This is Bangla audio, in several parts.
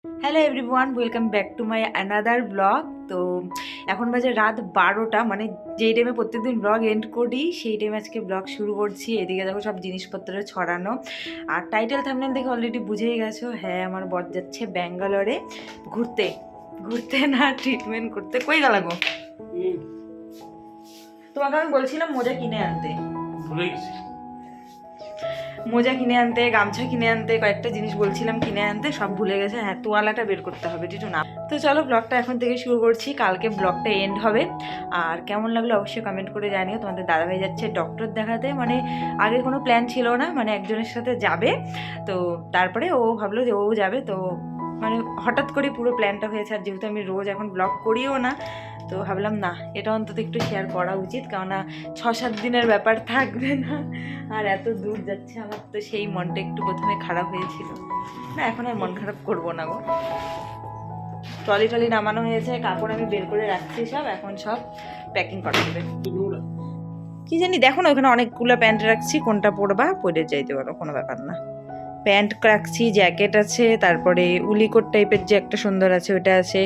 Hello everyone, welcome back to my another blog. তো এখন বাজে রাত 12টা, মানে যেই টাইমে প্রত্যেকদিন ব্লগ এন্ড করি সেই টাইমে আজকে ব্লগ শুরু করছি। এদিকে দেখো সব জিনিসপত্র ছড়ানো, আর টাইটেল থাম্বনেল দেখে অলরেডি বুঝেই গেছো। হ্যাঁ, আমার বর যাচ্ছে ব্যাঙ্গালোরে ঘুরতে। ঘুরতে না, ট্রিটমেন্ট করতে। কই গেলাগো? তোমাকে আমি বলছিলাম মোজা কিনে আনতে, ভুলে গেছি। মোজা কিনে আনতে, গামছা কিনে আনতে, কয়েকটা জিনিস বলছিলাম কিনে আনতে, সব ভুলে গেছে। হ্যাঁ, তোয়ালাটা বের করতে হবে, টিটু না। তো চলো ব্লগটা এখন থেকে শুরু করছি, কালকে ব্লগটা এন্ড হবে। আর কেমন লাগলো অবশ্যই কমেন্ট করে জানিও। তোমাদের দাদাভাই যাচ্ছে ডক্টর দেখাতে, মানে আগে কোনো প্ল্যান ছিল না, মানে একজনের সাথে যাবে। তো তারপরে ও ভাবলো যে ও যাবে, তো মানে হঠাৎ করে পুরো প্ল্যানটা হয়েছে। আর যেহেতু আমি রোজ এখন ব্লগ করিও না, তো ভাবলাম না, এটা অন্তত একটু শেয়ার করা উচিত, কেননা 6-7 দিনের ব্যাপার থাকবে না। আর এত দূর যাচ্ছে, আমার তো সেই মনটা একটু প্রথমে খারাপ হয়েছিল। না, এখন আর মন খারাপ করবো না গো। ট্রলি নামানো হয়েছে, কাপড় আমি বের করে রাখছি সব, এখন সব প্যাকিং করা হবে। কি জানি, দেখো না ওখানে অনেকগুলো প্যান্ট রাখছি, কোনটা পরবা পরে যাইতে পারো, কোনো ব্যাপার না। প্যান্ট রাখছি, জ্যাকেট আছে, তারপরে উলিকোট টাইপের যে একটা সুন্দর আছে ওটা আছে,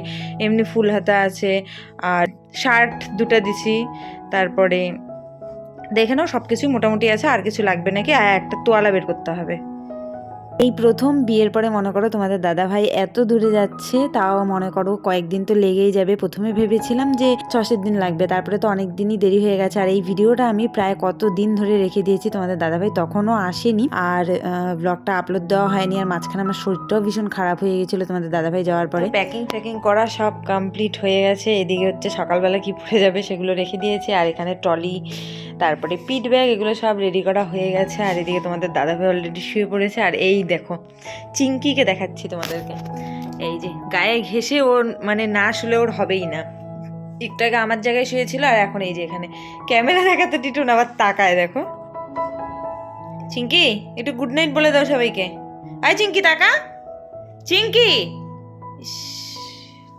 এমনি ফুল হাতা আছে, আর শার্ট দুটো দিছি। তারপরে দেখে নাও সব কিছুই মোটামুটি আছে, আর কিছু লাগবে নাকি। আর একটা তোয়ালা বের করতে হবে। এই প্রথম বিয়ের পরে মনে করো তোমাদের দাদা ভাই এত দূরে যাচ্ছে, তাও মনে করো কয়েকদিন তো লেগেই যাবে। প্রথমে ভেবেছিলাম যে 6 দিন লাগবে, তারপরে তো অনেক দিনই দেরি হয়ে গেছে। আর এই ভিডিওটা আমি প্রায় কত দিন ধরে রেখে দিয়েছি, তোমাদের দাদা ভাই তখনও আসেনি, আর ব্লগটা আপলোড দেওয়া হয়নি। আর মাঝখানে আমার শরীরটাও ভীষণ খারাপ হয়ে গেছিলো তোমাদের দাদা ভাই যাওয়ার পরে। প্যাকিং করা সব কমপ্লিট হয়ে গেছে। এদিকে হচ্ছে সকালবেলা কি পরে যাবে সেগুলো রেখে দিয়েছি, আর এখানে ট্রলি, তারপরে পিট ব্যাগ, এগুলো সব রেডি করা হয়ে গেছে। আর এদিকে তোমাদের দাদাভাই অলরেডি শুয়ে পড়েছে। আর এই দেখো চিঙ্কিকে দেখাচ্ছি তোমাদেরকে, এই যে গায়ে ঘেঁষে ওর মানে না শুলে ওর হবেই না। একটু আগে আমার জায়গায় শুয়েছিল, আর এখন এই যে এখানে ক্যামেরা দেখাতে টিটুন আবার তাকায়। দেখো চিঙ্কি, একটু গুড নাইট বলে দাও সবাইকে। আয় চিঙ্কি, তাকা চিঙ্কি।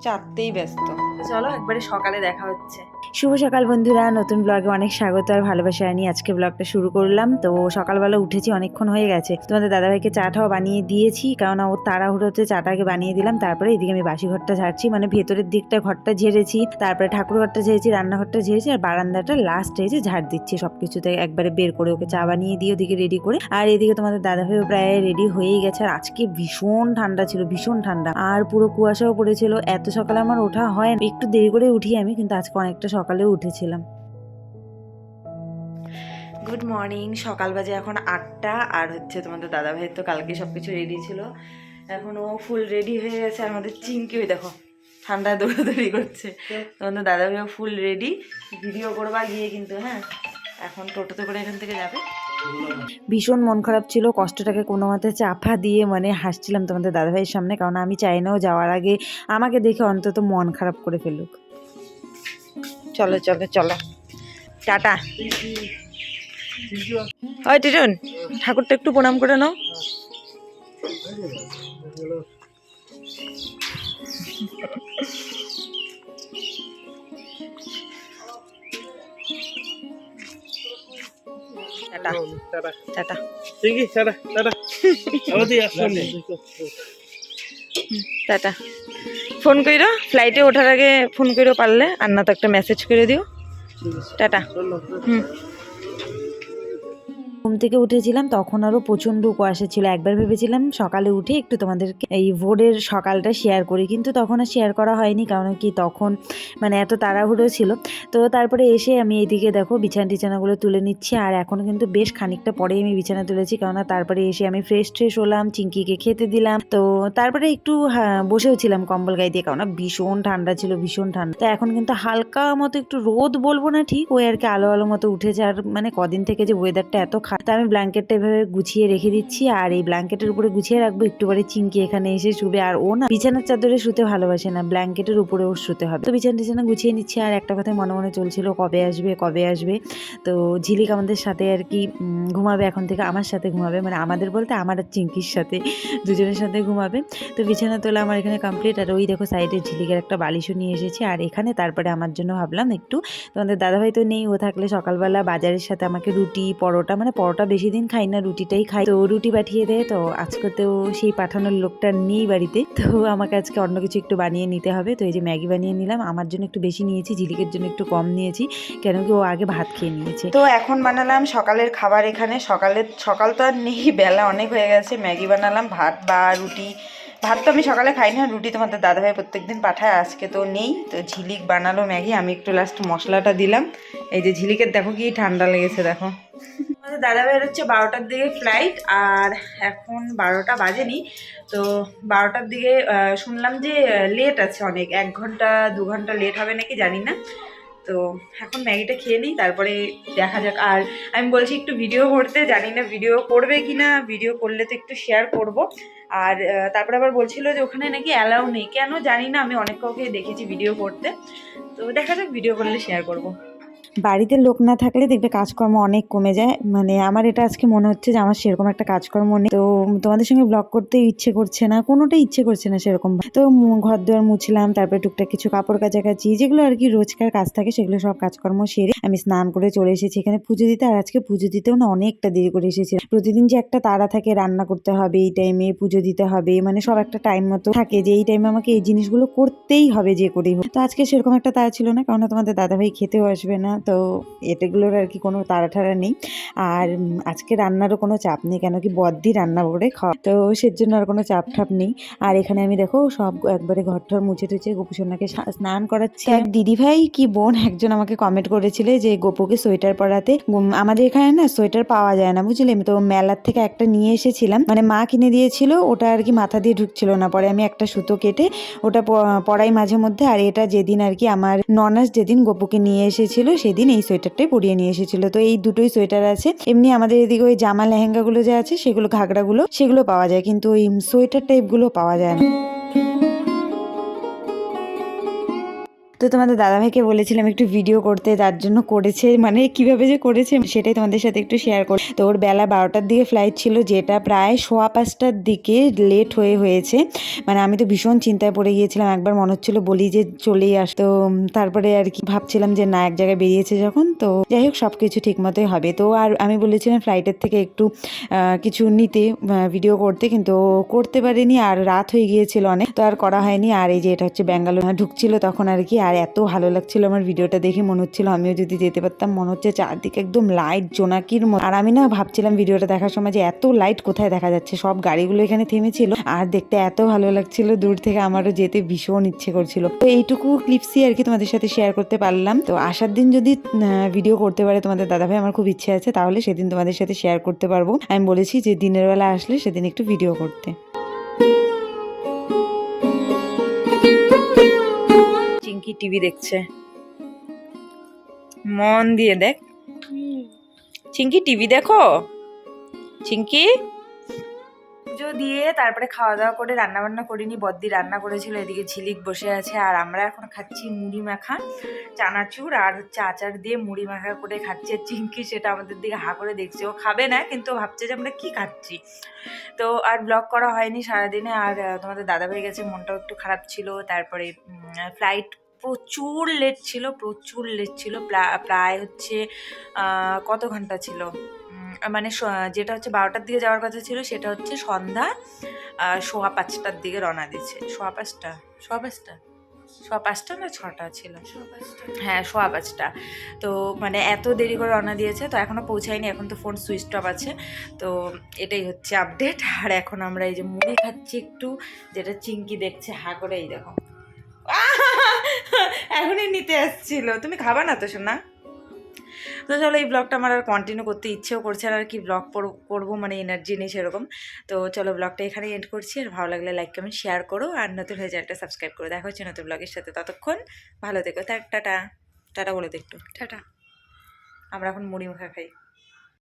চাপতেই ব্যস্ত। চলো একবারে সকালে দেখা হচ্ছে। শুভ সকাল বন্ধুরা, নতুন ব্লগে অনেক স্বাগত আর ভালোবাসা নিয়ে আজকে ব্লগটা শুরু করলাম। তো সকালবেলা উঠেছি, অনেকক্ষণ হয়ে গেছে। তোমাদের দাদাভাইকে চাটাও বানিয়ে দিয়েছি, কারণ ও তাড়াহুড়োতে চাটাকে বানিয়ে দিলাম। তারপরে এদিকে আমি বাসি ঘরটা ঝাড়ছি, মানে ভেতরের দিকটা ঘরটা ঝেড়েছি, তারপরে ঠাকুর ঘরটা ঝেড়েছি, রান্নাঘরটা ঝেড়েছি, আর বারান্দাটা লাস্ট এসে ঝাড় দিচ্ছি। সবকিছুতে একবারে বের করে ওকে চা বানিয়ে দিয়ে ওদিকে রেডি করে। আর এদিকে তোমাদের দাদাভাইও প্রায় রেডি হয়েই গেছে। আর আজকে ভীষণ ঠান্ডা ছিল, ভীষণ ঠান্ডা, আর পুরো কুয়াশাও পড়েছিল। এত সকালে আমার ওঠা হয়, একটু দেরি করে উঠি আমি, কিন্তু আজকে অনেকটা সকালেও উঠেছিলাম। গুড মর্নিং, সকাল বাজে এখন 8টা। আর হচ্ছে তোমাদের দাদাভাইয়ের তো কালকে সবকিছু রেডি ছিল, এখন ও ফুল রেডি হয়ে গেছে। আর আমাদের চিঙ্কি ওই দেখো ঠান্ডায় দৌড়াদৌড়ি করছে। তোমাদের দাদাভাইও ফুল রেডি, ভিডিও করবা গিয়ে কিন্তু। হ্যাঁ, এখন টোটোতে করে এখান থেকে যাবে। ভীষণ মন খারাপ ছিল, কষ্টটাকে কোনো মতে চাপা দিয়ে মানে হাসছিলাম তোমাদের দাদাভাইয়ের সামনে, কারণ আমি চাই না ও যাওয়ার আগে আমাকে দেখে অন্তত মন খারাপ করে ফেলুক। চলো চলো চলো, টাটা। ওই টিটুন, ঠাকুরটা একটু প্রণাম করে নাও। Tata tata tata. ফোন কইরো, ফ্লাইটে ওঠার আগে ফোন কইরো পারলে, আর না তো একটা মেসেজ করে দিও। টাটা। হুম। ঘুম থেকে উঠেছিলাম তখন আরও প্রচণ্ড কুয়াশা ছিল। একবার ভেবেছিলাম সকালে উঠে একটু তোমাদেরকে এই ভোরের সকালটা শেয়ার করি, কিন্তু তখন আর শেয়ার করা হয়নি, কারণ কি তখন মানে এত তাড়াহুড়ো ছিল। তো তারপরে এসে আমি এইদিকে দেখো বিছানাগুলো তুলে নিচ্ছি। আর এখন কিন্তু বেশ খানিকটা পরেই আমি বিছানা তুলেছি, কেননা তারপরে এসে আমি ফ্রেশ হলাম, চিঙ্কিকে খেতে দিলাম। তো তারপরে একটু বসেও ছিলাম কম্বল গায়ে দিয়ে, কেননা ভীষণ ঠান্ডা ছিল, ভীষণ ঠান্ডা। তো এখন কিন্তু হালকা মতো একটু রোদ বলবো না ঠিক, ওই আর কি আলো আলো মতো উঠেছে। আর মানে কদিন থেকে যে ওয়েদারটা এত তো আমি ব্ল্যাঙ্কেটটা এভাবে গুছিয়ে রেখে দিচ্ছি, আর এই ব্ল্যাঙ্কেটের উপরে গুছিয়ে রাখবো। একটু পরে চিঙ্কি এখানে এসে শুবে, আর ও না বিছানার চাদরে শুতে ভালোবাসে না, ব্ল্যাঙ্কেটের উপরে ওর শুতে হবে। তো বিছানা গুছিয়ে নিচ্ছি। আর একটা কথাই মনে মনে চলছিল, কবে আসবে কবে আসবে। তো ঝিলিক আমাদের সাথে আর কি ঘুমাবে এখন থেকে, আমার সাথে ঘুমাবে, মানে আমাদের বলতে আমার আর চিঙ্কির সাথে, দুজনের সাথে ঘুমাবে। তো বিছানা তোলা আমার এখানে কমপ্লিট। আর ওই দেখো সাইডে ঝিলিকের একটা বালিশও নিয়ে এসেছি। আর এখানে তারপরে আমার জন্য ভাবলাম একটু, তোমাদের দাদাভাই তো নেই, ও থাকলে সকালবেলা বাজারের সাথে আমাকে রুটি পরোটা, মানে পরোটা বেশি দিন খাই না, রুটিটাই খাই। তো রুটি পাঠিয়ে দেয়, তো আজকে তো সেই পাঠানোর লোকটা নেই বাড়িতে, তো আমাকে আজকে অন্য কিছু একটু বানিয়ে নিতে হবে। তো এই যে ম্যাগি বানিয়ে নিলাম, আমার জন্য একটু বেশি নিয়েছি, ঝিলিকের জন্য একটু কম নিয়েছি, কেন কি ও আগে ভাত খেয়ে নিয়েছে। তো এখন বানালাম সকালের খাবার। এখানে সকাল তো আর নেই, বেলা অনেক হয়ে গেছে। ম্যাগি বানালাম, ভাত বা রুটি। ভাত তো আমি সকালে খাই না, রুটি তোমাদের দাদাভাই প্রত্যেকদিন পাঠায়, আজকে তো নেই। তো ঝিলিক বানালো ম্যাগি, আমি একটু লাস্ট মশলাটা দিলাম। এই যে ঝিলিকের দেখো কি ঠান্ডা লেগেছে, দেখো। আমাদের দাদাভাইয়ের হচ্ছে 12টার দিকে ফ্লাইট, আর এখন 12টা বাজেনি। তো 12টার দিকে শুনলাম যে লেট আছে অনেক, 1 ঘন্টা 2 ঘন্টা লেট হবে নাকি, জানি না। তো এখন ম্যাগিটা খেয়ে নিই, তারপরে দেখা যাক। আর আমি বলছি একটু ভিডিও করতে, জানি না ভিডিও করবে কি না, ভিডিও করলে তো একটু শেয়ার করব। আর তারপরে আবার বলছিল যে ওখানে নাকি অ্যালাউ নেই, কেন জানি না, আমি অনেক কাউকে দেখেছি ভিডিও করতে। তো দেখা যাক, ভিডিও করলে শেয়ার করব। বাড়িতে লোক না থাকলে দেখবে কাজকর্ম অনেক কমে যায়। মানে আমার এটা আজকে মনে হচ্ছে যে আমার সেরকম একটা কাজকর্ম নেই, তো তোমাদের সঙ্গে ব্লগ করতে ইচ্ছে করছে না, কোনোটাই ইচ্ছে করছে না সেরকম। তো ঘর দুয়ার মুছলাম, তারপরে টুকটাক কিছু কাপড় কাচাকাচি, যেগুলো আর কি রোজকার কাজ থাকে, সেগুলো সব কাজকর্ম সেরে আমি স্নান করে চলে এসেছি এখানে পুজো দিতে। আর আজকে পুজো দিতেও না অনেকটা দেরি করে এসেছি। প্রতিদিন যে একটা তাড়া থাকে, রান্না করতে হবে এই টাইমে, পুজো দিতে হবে, মানে সব একটা টাইম মতো থাকে যে এই টাইমে আমাকে এই জিনিসগুলো করতেই হবে যে করেই হোক। তো আজকে সেরকম একটা তাড়া ছিল না, কারণ তোমাদের দাদাভাই খেতেও আসবে না, তো এটাগুলোর আর কি কোনো তাড়াঠাড়া নেই। আর আজকে রান্নারও কোনো চাপ নেই, কেন কি বদ্দি রান্না করে খাওয়া, তো সেজন্য আর কোনো চাপ ঠাপ নেই। আর এখানে আমি দেখো সব একবারে ঘর ঠর মুছে টুছে গোপুসোনাকে স্নান করাচ্ছি। এক দিদিভাই কি বোন একজন আমাকে কমেন্ট করেছিল যে গোপুকে সোয়েটার পরাতে। আমাদের এখানে না সোয়েটার পাওয়া যায় না, বুঝলে। তো মেলার থেকে একটা নিয়ে এসেছিলাম, মানে মা কিনে দিয়েছিল, ওটা আর কি মাথা দিয়ে ঢুকছিল না, পরে আমি একটা সুতো কেটে ওটা পরাই মাঝে মধ্যে। আর এটা যেদিন আর কি আমার ননাস যেদিন গোপুকে নিয়ে এসেছিল, সেদিন এই সোয়েটারটাই পরিয়ে নিয়ে এসেছিল। তো এই দুটোই সোয়েটার আছে। এমনি আমাদের এদিকে ওই জামা লেহেঙ্গাগুলো যে আছে, সেগুলো ঘাগড়াগুলো সেগুলো পাওয়া যায়, কিন্তু ওই সোয়েটার টাইপগুলো পাওয়া যায় না। তো তোমাদের দাদাভাইকে বলেছিলাম একটু ভিডিও করতে, তার জন্য করেছে, মানে কিভাবে যে করেছে সেটাই তোমাদের সাথে একটু শেয়ার করি। তো ওর বেলা 12টার দিকে ফ্লাইট ছিল, যেটা প্রায় 5:15টার দিকে লেট হয়েছে। মানে আমি তো ভীষণ চিন্তায় পড়ে গিয়েছিলাম, একবার মনে হচ্ছিল বলি যে চলেই আস। তো তারপরে আর কি ভাবছিলাম যে না, এক জায়গায় বেরিয়েছে যখন, তো যাই হোক সব কিছু ঠিক মতোই হবে। তো আর আমি বলেছিলাম ফ্লাইটের থেকে একটু কিছু নিতে, ভিডিও করতে, কিন্তু করতে পারিনি, আর রাত হয়ে গিয়েছিল অনেক, তো আর করা হয়নি। আর এই যে এটা হচ্ছে ব্যাঙ্গালোর ঢুকছিল তখন আর কি। আর এত ভালো লাগছিল আমার ভিডিওটা দেখে, মনে হচ্ছিল আমিও যদি যেতে পারতাম। মনে হচ্ছে চারদিকে একদম লাইট জোনাকির মতো। আর আমি না ভাবছিলাম ভিডিওটা দেখার সময় যে এত লাইট কোথায় দেখা যাচ্ছে, সব গাড়িগুলো এখানে থেমেছিল, আর দেখতে এত ভালো লাগছিল দূর থেকে, আমারও যেতে ভীষণ ইচ্ছে করছিল। তো এইটুকু ক্লিপসই আর কি তোমাদের সাথে শেয়ার করতে পারলাম। তো আসার দিন যদি ভিডিও করতে পারে তোমাদের দাদাভাই, আমার খুব ইচ্ছে আছে, তাহলে সেদিন তোমাদের সাথে শেয়ার করতে পারবো। আমি বলেছি যে দিনের বেলা আসলে সেদিন একটু ভিডিও করতে। চিঙ্কি টিভি দেখছে, মন দিয়ে দেখ। চিঙ্কি টিভি দেখো, চিঙ্কি। পুজো দিয়ে তারপরে খাওয়া দাওয়া করে, রান্না বান্না করিনি, বদ্দি রান্না করেছিল, এদিকে ঝিলিক বসে আছে। আর আমরা এখন খাচ্ছি মুড়ি মাখা, চানাচুর আর হচ্ছে আচার দিয়ে মুড়ি মাখা করে খাচ্ছে। চিঙ্কি সেটা আমাদের দিকে হা করে দেখছে, ও খাবে না, কিন্তু ভাবছে যে আমরা কি খাচ্ছি। তো আর ব্লগ করা হয়নি সারাদিনে। আর তোমাদের দাদাভাই গেছে, মনটাও একটু খারাপ ছিল। তারপরে ফ্লাইট প্রচুর লেট ছিল, প্রায় হচ্ছে কত ঘন্টা ছিল, মানে যেটা হচ্ছে 12টার দিকে যাওয়ার কথা ছিল, সেটা হচ্ছে সন্ধ্যা 5:15টার দিকে রওনা দিচ্ছে। 5:15 না 6টা ছিল, হ্যাঁ 5:15। তো মানে এত দেরি করে রওনা দিয়েছে, তো এখনও পৌঁছায়নি, এখন তো ফোন সুইচ অফ আছে। তো এটাই হচ্ছে আপডেট। আর এখন আমরা এই যে মুড়ি খাচ্ছি একটু, যেটা চিঙ্কি দেখছে হা করে, এই দেখো এখনই নিতে আসছিল। তুমি খাবা না তো শোনা? তো চলো, এই ব্লগটা আমার আর কন্টিনিউ করতে ইচ্ছেও করছে না আর কি, ব্লগ করবো মানে এনার্জি নেই সেরকম। তো চলো ব্লগটা এখানে এন্ড করছি। আর ভালো লাগলে লাইক কমেন্ট শেয়ার করো, আর নতুন হয়ে চ্যানেলটা সাবস্ক্রাইব করো। দেখা হচ্ছে নতুন ব্লগের সাথে, ততক্ষণ ভালো থেকো। টাটা টাটা বলে দে একটু। টাটা। আমরা এখন মুড়ি মাখা খাই।